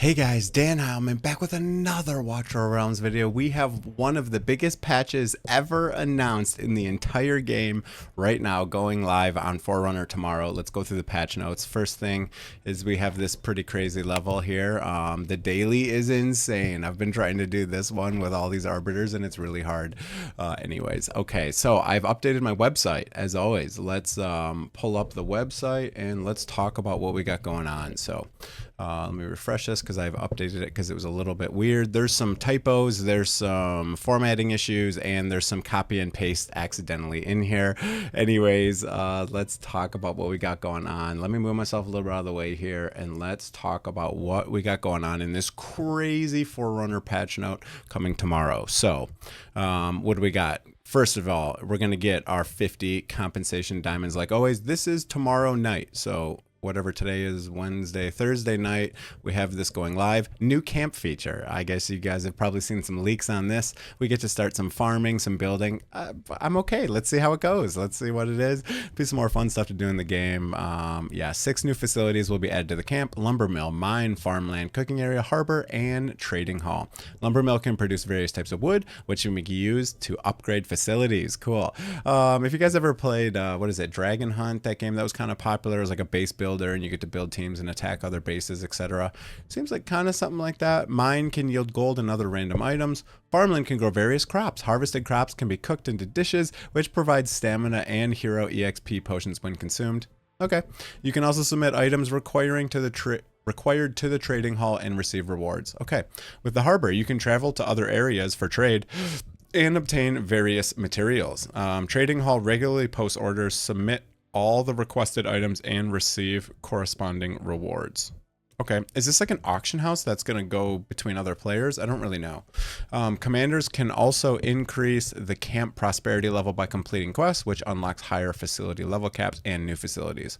Hey guys, Dan Heilman back with another Watcher Realms video. We have one of the biggest patches ever announced in the entire game right now going live on Forerunner tomorrow. Let's go through the patch notes. First thing is we have this pretty crazy level here. The daily is insane. I've been trying to do this one with all these arbiters and it's really hard. Anyways, okay, so I've updated my website as always. Let's pull up the website and let's talk about what we got going on. So let me refresh this because I've updated it because it was a little bit weird. There's some typos, there's some formatting issues, and there's some copy and paste accidentally in here. Anyways, let's talk about what we got going on. Let me move myself a little bit out of the way here and let's talk about what we got going on in this crazy Forerunner patch note coming tomorrow. So what do we got? First of all, we're going to get our 50 compensation diamonds like always. This is tomorrow night, so whatever today is, Wednesday, Thursday night, we have this going live. New camp feature. I guess you guys have probably seen some leaks on this. We get to start some farming, some building. I'm okay. Let's see how it goes. Let's see what it is. Be some more fun stuff to do in the game. Yeah, 6 new facilities will be added to the camp: lumber mill, mine, farmland, cooking area, harbor, and trading hall. Lumber mill can produce various types of wood, which can be used to upgrade facilities. Cool. If you guys ever played, what is it, Dragon Hunt, that game that was kind of popular. It was like a base builder and you get to build teams and attack other bases, etc. Seems like kind of something like that. Mine can yield gold and other random items. Farmland can grow various crops. Harvested crops can be cooked into dishes, which provides stamina and hero EXP potions when consumed. Okay. You can also submit items required to the trading hall and receive rewards. Okay. With the harbor, you can travel to other areas for trade and obtain various materials. Trading hall regularly posts orders, submit all the requested items, and receive corresponding rewards. Okay, is this like an auction house that's going to go between other players? I don't really know. Commanders can also increase the camp prosperity level by completing quests, which unlocks higher facility level caps and new facilities.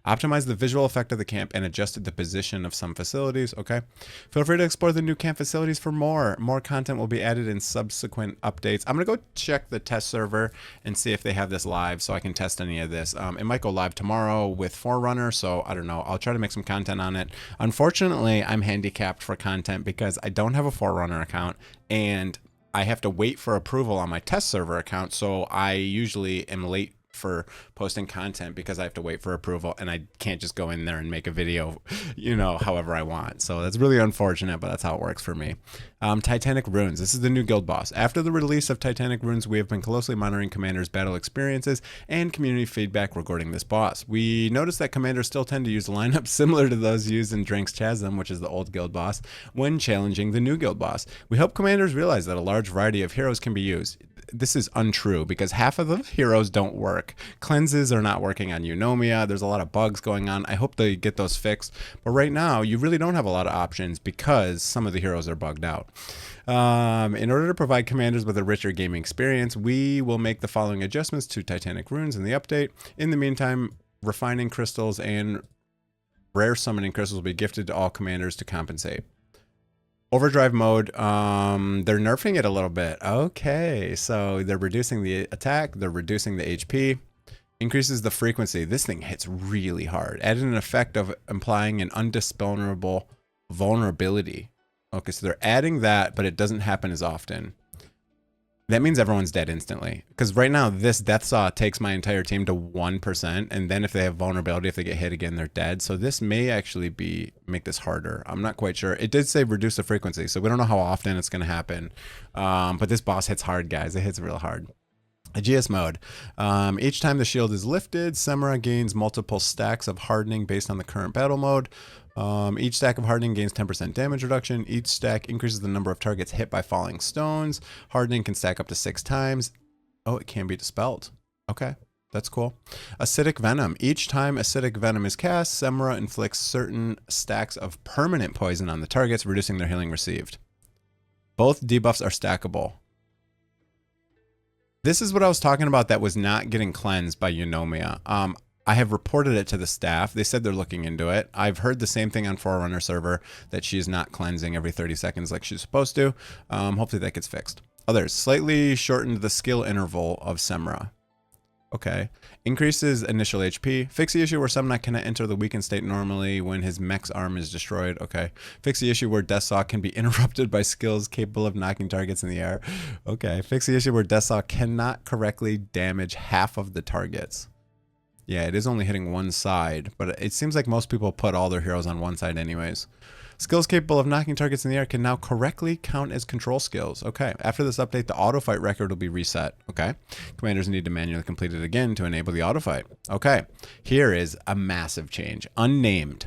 Optimize the visual effect of the camp and adjusted the position of some facilities. Okay. Feel free to explore the new camp facilities for more. More content will be added in subsequent updates. I'm going to go check the test server and see if they have this live so I can test any of this. It might go live tomorrow with Forerunner, so I don't know. I'll try to make some content on it. Unfortunately, I'm handicapped for content because I don't have a Forerunner account and I have to wait for approval on my test server account, so I usually am late for posting content because I have to wait for approval and I can't just go in there and make a video, you know, however I want. So that's really unfortunate, but that's how it works for me. Titanic Ruins. This is the new guild boss. After the release of Titanic Ruins, we have been closely monitoring commanders' battle experiences and community feedback regarding this boss. We noticed that commanders still tend to use lineups similar to those used in Drank's Chasm, which is the old guild boss, when challenging the new guild boss. We hope commanders realize that a large variety of heroes can be used. This is untrue because half of the heroes don't work. Cleanses are not working on Eunomia. There's a lot of bugs going on. I hope they get those fixed. But right now, you really don't have a lot of options because some of the heroes are bugged out. In order to provide commanders with a richer gaming experience, we will make the following adjustments to Titanic Ruins in the update. In the meantime, refining crystals and rare summoning crystals will be gifted to all commanders to compensate. Overdrive mode, they're nerfing it a little bit. Okay, so they're reducing the attack, they're reducing the HP, increases the frequency. This thing hits really hard. Added an effect of implying an undispellable vulnerability. Okay, so they're adding that, but it doesn't happen as often. That means everyone's dead instantly. Because right now, this Death Saw takes my entire team to 1%. And then if they have vulnerability, if they get hit again, they're dead. So this may actually make this harder. I'm not quite sure. It did say reduce the frequency. So we don't know how often it's going to happen. But this boss hits hard, guys. It hits real hard. Ajax mode. Each time the shield is lifted, Semra gains multiple stacks of hardening based on the current battle mode. Each stack of hardening gains 10% damage reduction. Each stack increases the number of targets hit by falling stones. Hardening can stack up to 6 times. Oh, it can be dispelled. Okay, that's cool. Acidic venom. Each time acidic venom is cast, Semra inflicts certain stacks of permanent poison on the targets, reducing their healing received. Both debuffs are stackable. This is what I was talking about that was not getting cleansed by Eunomia. I have reported it to the staff. They said they're looking into it. I've heard the same thing on Forerunner server, that she's not cleansing every 30 seconds like she's supposed to. Hopefully that gets fixed. Others, slightly shortened the skill interval of Semra. Okay. Increases initial HP. Fix the issue where Summoner cannot enter the weakened state normally when his mech's arm is destroyed. Okay. Fix the issue where Deathsaw can be interrupted by skills capable of knocking targets in the air. Okay. Fix the issue where Deathsaw cannot correctly damage half of the targets. Yeah, it is only hitting one side, but it seems like most people put all their heroes on one side anyways. Skills capable of knocking targets in the air can now correctly count as control skills. Okay. After this update, the auto fight record will be reset. Okay. Commanders need to manually complete it again to enable the auto fight. Okay. Here is a massive change. Unnamed.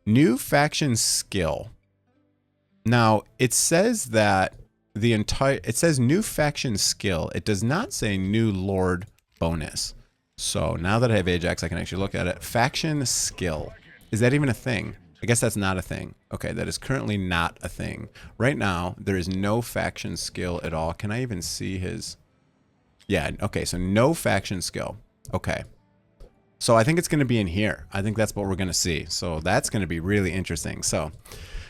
New faction skill. Now, it says that it says new faction skill. It does not say new lord bonus. So now that I have Ajax, I can actually look at it. Faction skill. Is that even a thing? I guess that's not a thing. Okay, that is currently not a thing. Right now, there is no faction skill at all. Can I even see his... Yeah, okay, so no faction skill. Okay. So I think it's going to be in here. I think that's what we're going to see. So that's going to be really interesting. So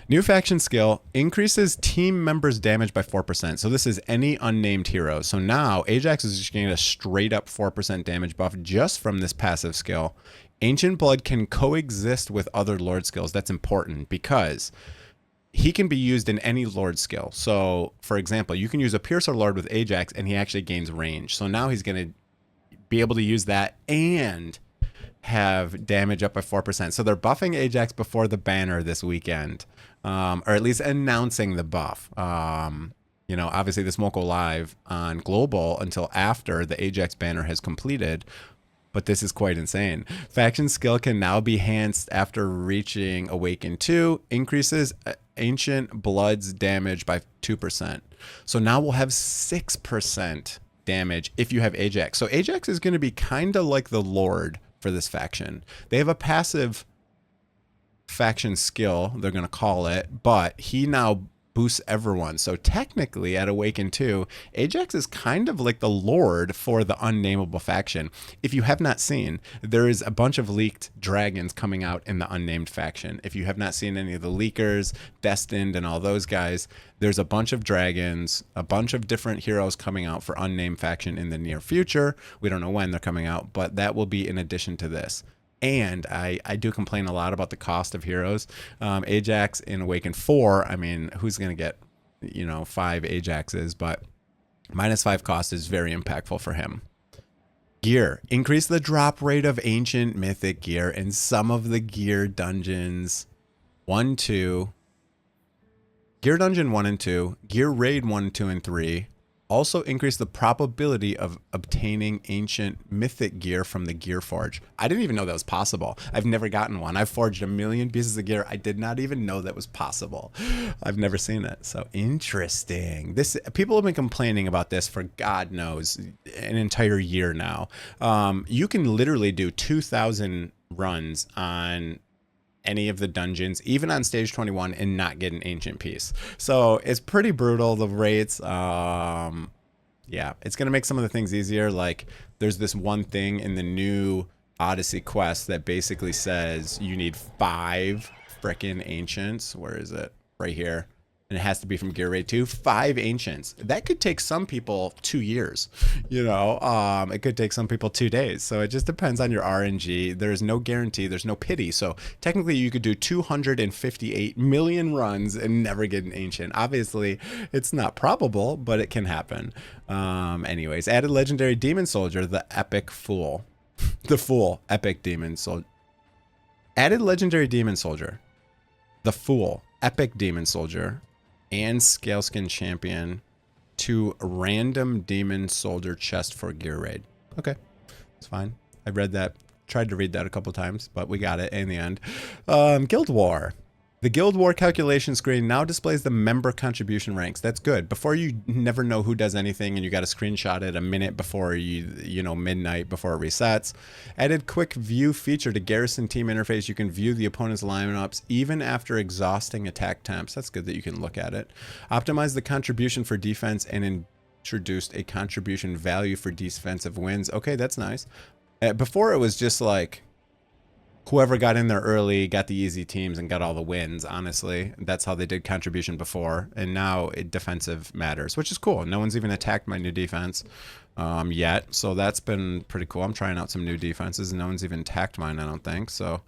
new faction skill increases team members' damage by 4%. So this is any unnamed hero. So now Ajax is just getting a straight up 4% damage buff just from this passive skill. Ancient Blood can coexist with other Lord skills. That's important because he can be used in any Lord skill. So, for example, you can use a Piercer Lord with Ajax and he actually gains range. So now he's going to be able to use that and have damage up by 4%. So they're buffing Ajax before the banner this weekend, or at least announcing the buff. You know, obviously this won't go live on Global until after the Ajax banner has completed. But this is quite insane. Faction skill can now be enhanced after reaching Awaken 2. Increases Ancient Blood's damage by 2%. So now we'll have 6% damage if you have Ajax. So Ajax is going to be kind of like the Lord for this faction. They have a passive faction skill, they're going to call it, but he now boosts everyone. So technically at Awaken 2, Ajax is kind of like the Lord for the unnameable faction. If you have not seen, there is a bunch of leaked dragons coming out in the unnamed faction. If you have not seen any of the leakers, Destined and all those guys, there's a bunch of dragons, a bunch of different heroes coming out for unnamed faction in the near future. We don't know when they're coming out, but that will be in addition to this. And I do complain a lot about the cost of heroes. Ajax in Awaken 4, I mean, who's going to get, you know, 5 Ajaxes? But -5 cost is very impactful for him. Gear. Increase the drop rate of ancient mythic gear in some of the gear dungeons 1, 2. Gear dungeon 1 and 2. Gear raid 1, 2, and 3. Also increase the probability of obtaining ancient mythic gear from the Gear Forge. I didn't even know that was possible. I've never gotten one. I've forged a million pieces of gear. I did not even know that was possible. I've never seen it. So interesting. This people have been complaining about this for God knows an entire year now. You can literally do 2,000 runs on any of the dungeons, even on stage 21, and not get an ancient piece. So it's pretty brutal, the rates. Yeah, it's gonna make some of the things easier. Like there's this one thing in the new Odyssey quest that basically says you need 5 frickin' ancients. Where is it? Right here. And it has to be from Gear Raid 2. 5 ancients. That could take some people 2 years. You know, it could take some people 2 days. So it just depends on your RNG. There's no guarantee. There's no pity. So technically you could do 258 million runs and never get an ancient. Obviously, it's not probable, but it can happen. Anyways, added legendary demon soldier, the epic fool. The fool, epic demon soldier. Added legendary demon soldier. The fool, epic demon soldier. And Scaleskin champion to random demon soldier chest for Gear Raid. Okay, it's fine. I read that, tried to read that a couple times, but we got it in the end. Guild War. The Guild War calculation screen now displays the member contribution ranks. That's good. Before, you never know who does anything, and you got to screenshot it a minute before you know, midnight before it resets. Added quick view feature to Garrison team interface. You can view the opponent's lineups even after exhausting attack temps. That's good that you can look at it. Optimize the contribution for defense and introduced a contribution value for defensive wins. Okay, that's nice. Before it was just like whoever got in there early got the easy teams and got all the wins. Honestly, that's how they did contribution before, and now defensive matters, which is cool. No one's even attacked my new defense. yet. So that's been pretty cool. I'm trying out some new defenses. No one's even attacked mine, I don't think. So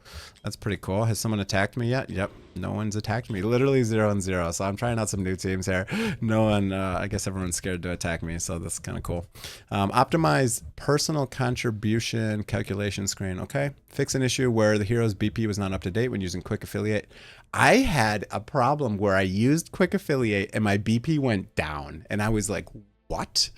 that's pretty cool. Has someone attacked me yet? Yep. No one's attacked me. Literally 0 and 0. So I'm trying out some new teams here. No one, I guess everyone's scared to attack me. So that's kind of cool. Optimize personal contribution calculation screen. Okay. Fix an issue where the hero's BP was not up to date when using Quick Affiliate. I had a problem where I used Quick Affiliate and my BP went down. And I was like, what?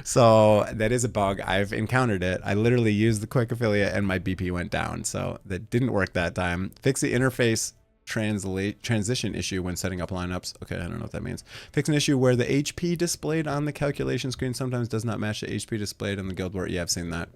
So that is a bug. I've encountered it. I literally used the Quick Affiliate and my BP went down. So that didn't work that time. Fix the interface transition issue when setting up lineups. Okay, I don't know what that means. Fix an issue where the HP displayed on the calculation screen sometimes does not match the HP displayed on the guild board. Yeah, I've seen that.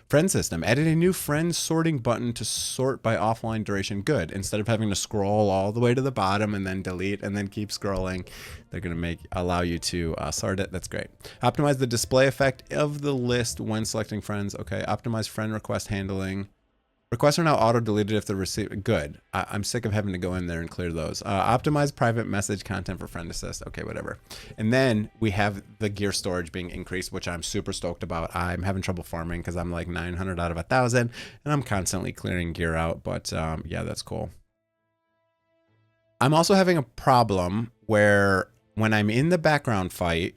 Friend system. Added a new friend sorting button to sort by offline duration. Good. Instead of having to scroll all the way to the bottom and then delete and then keep scrolling, they're going to allow you to sort it. That's great. Optimize the display effect of the list when selecting friends. Okay. Optimize friend request handling. Requests are now auto-deleted if they're received. Good. I'm sick of having to go in there and clear those. Optimize private message content for friend assist. Okay, whatever. And then we have the gear storage being increased, which I'm super stoked about. I'm having trouble farming because I'm like 900 out of 1,000, and I'm constantly clearing gear out. But yeah, that's cool. I'm also having a problem where when I'm in the background fight,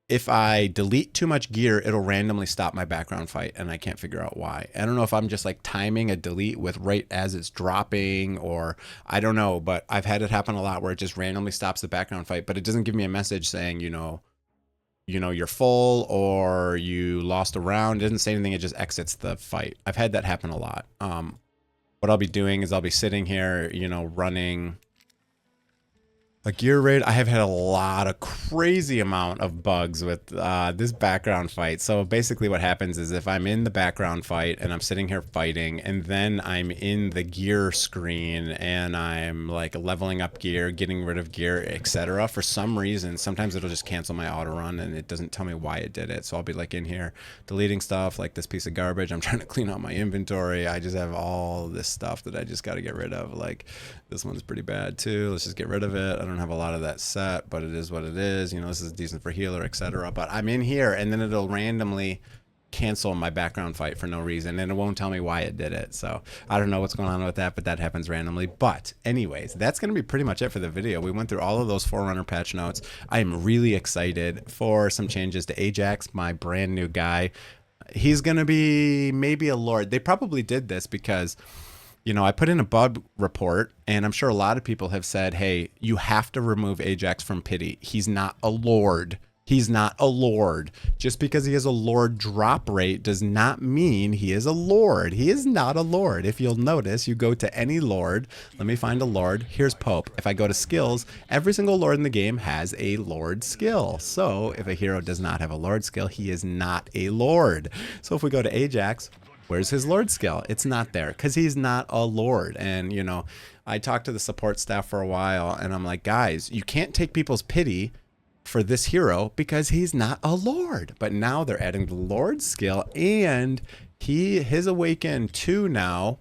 if I delete too much gear, it'll randomly stop my background fight, and I can't figure out why. I don't know if I'm just like timing a delete with right as it's dropping, or I don't know, but I've had it happen a lot where it just randomly stops the background fight, but it doesn't give me a message saying, you know, you're full or you lost a round. It doesn't say anything. It just exits the fight. I've had that happen a lot. What I'll be doing is I'll be sitting here, you know, running a gear raid. I have had a lot of crazy amount of bugs with this background fight. So basically what happens is if I'm in the background fight and I'm sitting here fighting and then I'm in the gear screen and I'm like leveling up gear, getting rid of gear, etc. For some reason, sometimes it'll just cancel my auto run and it doesn't tell me why it did it. So I'll be like in here deleting stuff like this piece of garbage. I'm trying to clean out my inventory. I just have all this stuff that I just got to get rid of. Like this one's pretty bad too. Let's just get rid of it. I don't have a lot of that set, but it is what it is. You know, this is decent for healer, etc. But I'm in here and then it'll randomly cancel my background fight for no reason and it won't tell me why it did it. So I don't know what's going on with that, but that happens randomly. But anyways, that's going to be pretty much it for the video. We went through all of those Forerunner patch notes. I am really excited for some changes to Ajax, my brand new guy. He's going to be maybe a lord. They probably did this because, you know, I put in a bug report and I'm sure a lot of people have said, hey, you have to remove Ajax from pity. He's not a lord. He's not a lord. Just because he has a lord drop rate does not mean he is a lord. He is not a lord. If you'll notice, you go to any lord. Let me find a lord. Here's Pope. If I go to skills, every single lord in the game has a lord skill. So if a hero does not have a lord skill, he is not a lord. So if we go to Ajax, where's his lord skill? It's not there because he's not a lord. And, you know, I talked to the support staff for a while and I'm like, guys, you can't take people's pity for this hero because he's not a lord. But now they're adding the lord skill and his Awaken 2 now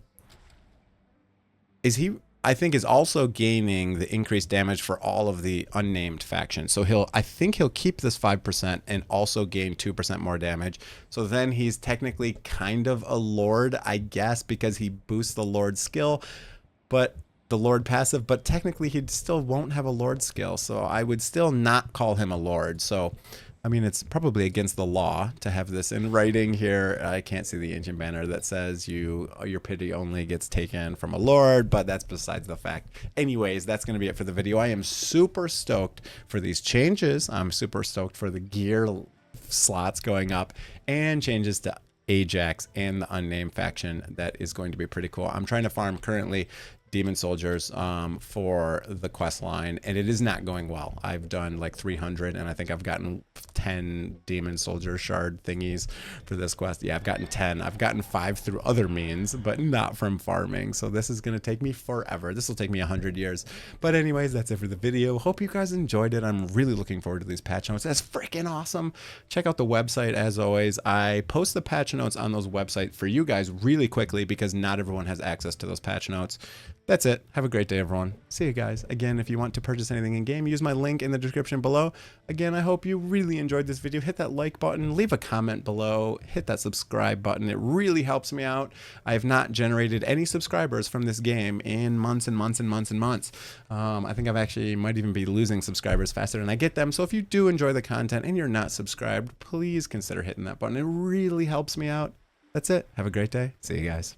is I think is also gaining the increased damage for all of the unnamed factions. So I think he'll keep this 5% and also gain 2% more damage. So then he's technically kind of a lord, I guess, because he boosts the lord skill, but the lord passive, but technically he still won't have a lord skill. So I would still not call him a lord. So I mean, it's probably against the law to have this in writing here. I can't see the ancient banner that says your pity only gets taken from a lord, but that's besides the fact. Anyways, that's going to be it for the video. I am super stoked for these changes. I'm super stoked for the gear slots going up and changes to Ajax and the unnamed faction. That is going to be pretty cool. I'm trying to farm currently demon soldiers for the quest line, and it is not going well. I've done like 300 and I think I've gotten 10 demon soldier shard thingies for this quest. Yeah, I've gotten 10. I've gotten 5 through other means, but not from farming. So this is going to take me forever. This will take me 100 years. But anyways, that's it for the video. Hope you guys enjoyed it. I'm really looking forward to these patch notes. That's freaking awesome. Check out the website as always. I post the patch notes on those websites for you guys really quickly because not everyone has access to those patch notes. That's it. Have a great day, everyone. See you guys. Again, if you want to purchase anything in game, use my link in the description below. Again, I hope you really enjoyed this video. Hit that like button, leave a comment below, hit that subscribe button. It really helps me out. I have not generated any subscribers from this game in months and months and months and months. I think I've actually might even be losing subscribers faster than I get them. So if you do enjoy the content and you're not subscribed, please consider hitting that button. It really helps me out. That's it. Have a great day. See you guys.